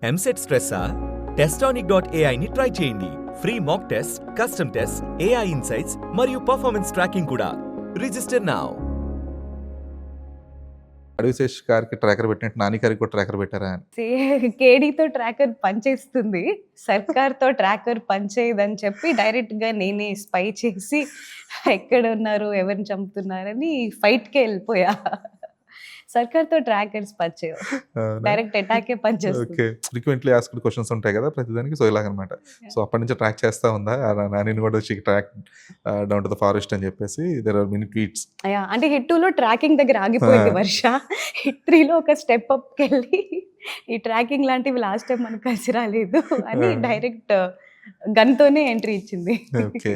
ఎంసెట్ స్ట్రెస్సా? టెస్టానిక్.ai ని ట్రై చేయండి. Free mock test, custom test, AI insights మరియు పర్ఫార్మెన్స్ ట్రాకింగ్ కూడా. Register now. అడవిశేష్ గారికి ట్రాకర్ పెట్టినట్టు నాని గారికి కూడా ట్రాకర్ పెట్టారా అని. కేడీతో ట్రాకర్ పనిచేస్తుంది, సర్కార్తో ట్రాకర్ పనిచేయదని చెప్పి డైరెక్ట్గా నేనే స్పై చేసి ఎక్కడ ఉన్నారు, ఎవరిని చంపుతున్నారని ఫైట్కే వెళ్ళిపోయా. సర్కార్తో ట్రాకర్స్ పనిచేయవు, డైరెక్ట్ అటాకే పనిచేస్తుంది. ఓకే, ఫ్రీక్వెంట్లీ ఆస్క్డ్ క్వశ్చన్స్ ఉంటాయి కదా ప్రతిదానికి, సో ఇలాగనమాట. సో అప్పటి నుంచి ట్రాక్ చేస్తా ఉందా నానిని కూడా track down to the forest అని చెప్పేసి దేర్ ఆర్ మెనీ ట్వీట్స్. అంటే హిట్ 2లో ట్రాకింగ్ దగ్గర ఆగిపోయింది వర్ష, హిట్ 3లో ఒక స్టెప్ అప్కి వెళ్ళి ఈ ట్రాకింగ్ లాంటివి లాస్ట్ టైం మనకు కలిసి రాలేదు అని డైరెక్ట్ గన్తోనే ఎంట్రీ ఇచ్చింది. ఓకే.